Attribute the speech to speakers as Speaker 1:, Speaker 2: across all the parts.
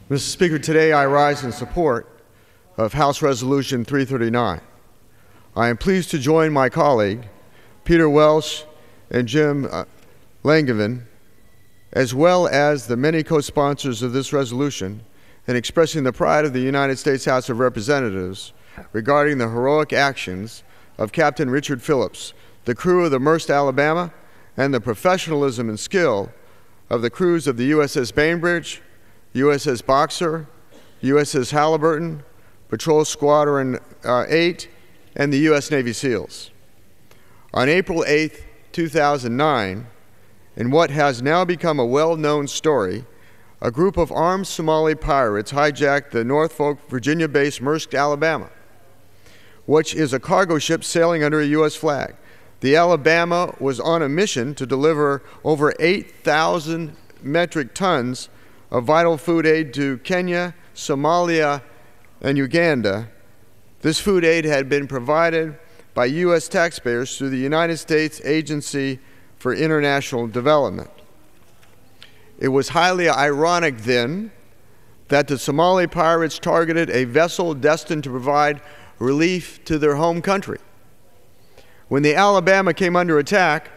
Speaker 1: Mr. Speaker, today I rise in support of House Resolution 339. I am pleased to join my colleague, Peter Welsh and Jim Langevin, as well as the many co-sponsors of this resolution, in expressing the pride of the United States House of Representatives regarding the heroic actions of Captain Richard Phillips, the crew of the Maersk, Alabama, and the professionalism and skill of the crews of the USS Bainbridge, USS Boxer, USS Halliburton, Patrol Squadron 8, and the U.S. Navy SEALs. On April 8, 2009, in what has now become a well-known story, a group of armed Somali pirates hijacked the Norfolk, Virginia-based Maersk, Alabama, which is a cargo ship sailing under a U.S. flag. The Alabama was on a mission to deliver over 8,000 metric tons of vital food aid to Kenya, Somalia, and Uganda. This food aid had been provided by U.S. taxpayers through the United States Agency for International Development. It was highly ironic then that the Somali pirates targeted a vessel destined to provide relief to their home country. When the Alabama came under attack,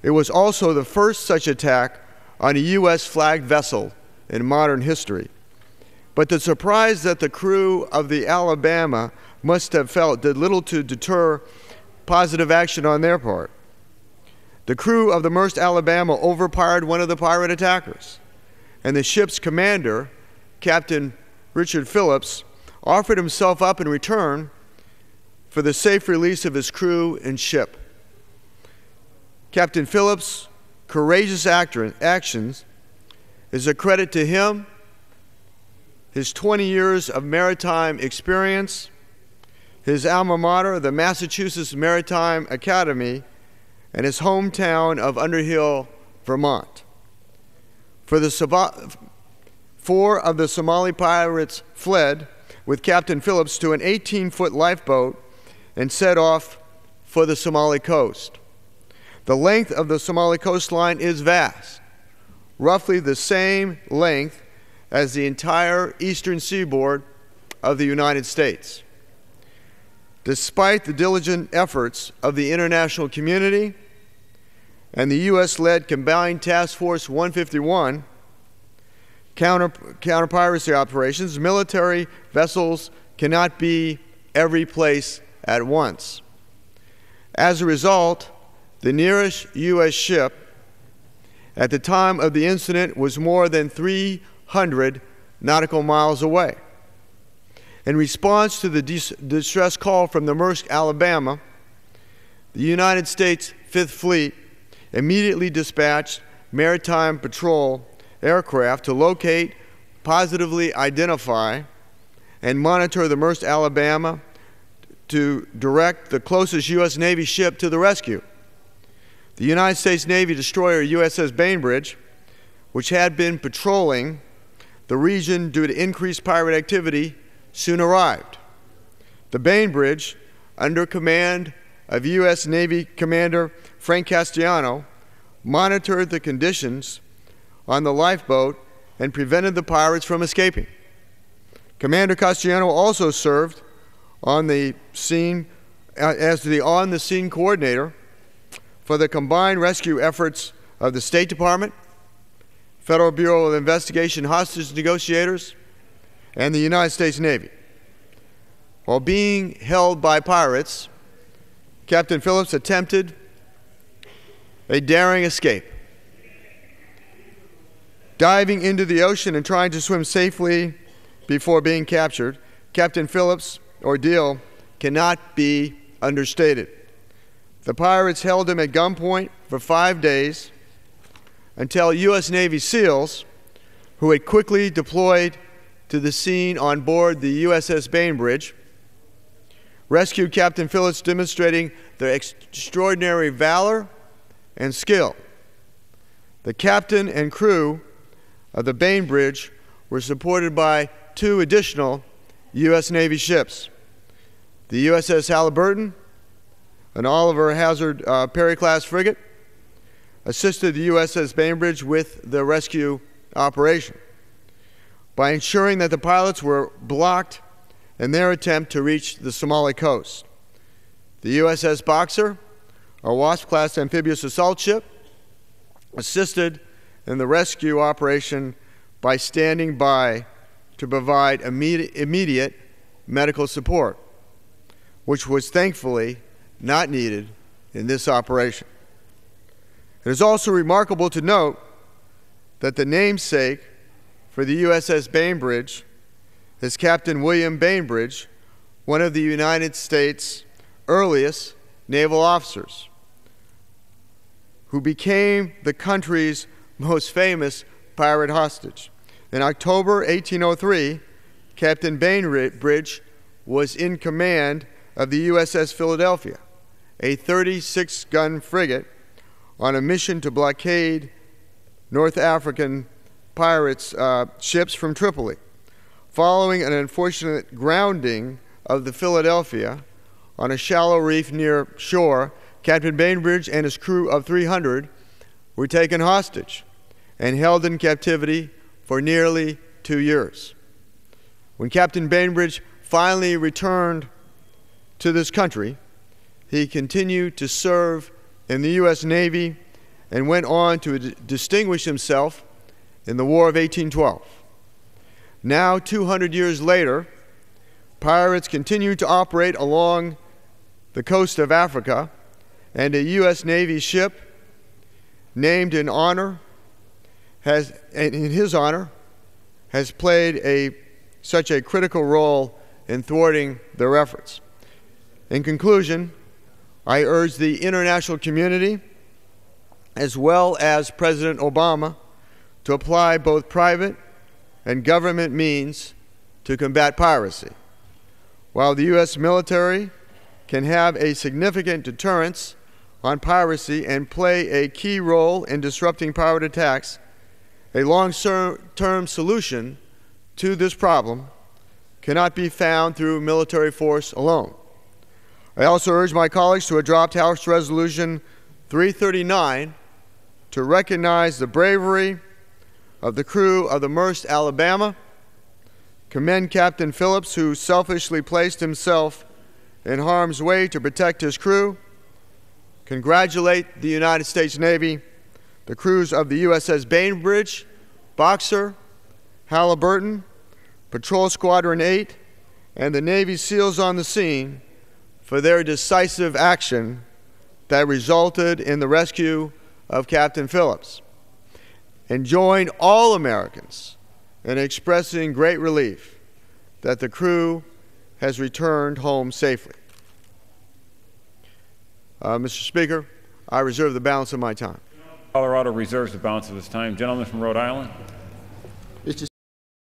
Speaker 1: it was also the first such attack on a U.S. flagged vessel in modern history. But the surprise that the crew of the Alabama must have felt did little to deter positive action on their part. The crew of the Maersk, Alabama overpowered one of the pirate attackers, and the ship's commander, Captain Richard Phillips, offered himself up in return for the safe release of his crew and ship. Captain Phillips' courageous actions is a credit to him, his 20 years of maritime experience, his alma mater, the Massachusetts Maritime Academy, and his hometown of Underhill, Vermont. Four of the Somali pirates fled with Captain Phillips to an 18-foot lifeboat and set off for the Somali coast. The length of the Somali coastline is vast, roughly the same length as the entire eastern seaboard of the United States. Despite the diligent efforts of the international community and the U.S.-led Combined Task Force 151 counter-piracy operations, military vessels cannot be every place at once. As a result, the nearest U.S. ship at the time of the incident was more than 300 nautical miles away. In response to the distress call from the Maersk, Alabama, the United States Fifth Fleet immediately dispatched maritime patrol aircraft to locate, positively identify, and monitor the Maersk, Alabama to direct the closest U.S. Navy ship to the rescue. The United States Navy destroyer USS Bainbridge, which had been patrolling the region due to increased pirate activity, soon arrived. The Bainbridge, under command of U.S. Navy Commander Frank Castellano, monitored the conditions on the lifeboat and prevented the pirates from escaping. Commander Castellano also served on the scene as the on-the-scene coordinator for the combined rescue efforts of the State Department, Federal Bureau of Investigation hostage negotiators, and the United States Navy. While being held by pirates, Captain Phillips attempted a daring escape. Diving into the ocean and trying to swim safely before being captured, Captain Phillips' ordeal cannot be understated. The pirates held him at gunpoint for 5 days until U.S. Navy SEALs, who had quickly deployed to the scene on board the USS Bainbridge, rescued Captain Phillips, demonstrating their extraordinary valor and skill. The captain and crew of the Bainbridge were supported by 2 additional U.S. Navy ships, the USS Halliburton, an Oliver Hazard Perry-class frigate, assisted the USS Bainbridge with the rescue operation. by ensuring that the pilots were blocked in their attempt to reach the Somali coast. The USS Boxer, a Wasp-class amphibious assault ship, assisted in the rescue operation by standing by to provide immediate medical support, which was thankfully not needed in this operation. It is also remarkable to note that the namesake for the USS Bainbridge is Captain William Bainbridge, one of the United States' earliest naval officers, who became the country's most famous pirate hostage. In October 1803, Captain Bainbridge was in command of the USS Philadelphia, a 36-gun frigate on a mission to blockade North African pirates' ships from Tripoli. Following an unfortunate grounding of the Philadelphia on a shallow reef near shore, Captain Bainbridge and his crew of 300 were taken hostage and held in captivity for nearly 2 years. When Captain Bainbridge finally returned to this country, he continued to serve in the U.S. Navy and went on to distinguish himself in the War of 1812. Now, 200 years later, pirates continue to operate along the coast of Africa, and a U.S. Navy ship named in his honor has played such a critical role in thwarting their efforts. In conclusion, I urge the international community, as well as President Obama, to apply both private and government means to combat piracy. While the U.S. military can have a significant deterrence on piracy and play a key role in disrupting pirate attacks, a long-term solution to this problem cannot be found through military force alone. I also urge my colleagues to adopt House Resolution 339 to recognize the bravery of the crew of the Maersk, Alabama, commend Captain Phillips, who selfishly placed himself in harm's way to protect his crew, congratulate the United States Navy, the crews of the USS Bainbridge, Boxer, Halliburton, Patrol Squadron 8, and the Navy SEALs on the scene for their decisive action that resulted in the rescue of Captain Phillips, and join all Americans in expressing great relief that the crew has returned home safely. Mr. Speaker, I reserve the balance of my time.
Speaker 2: Colorado reserves the balance of its time. Gentleman from Rhode Island.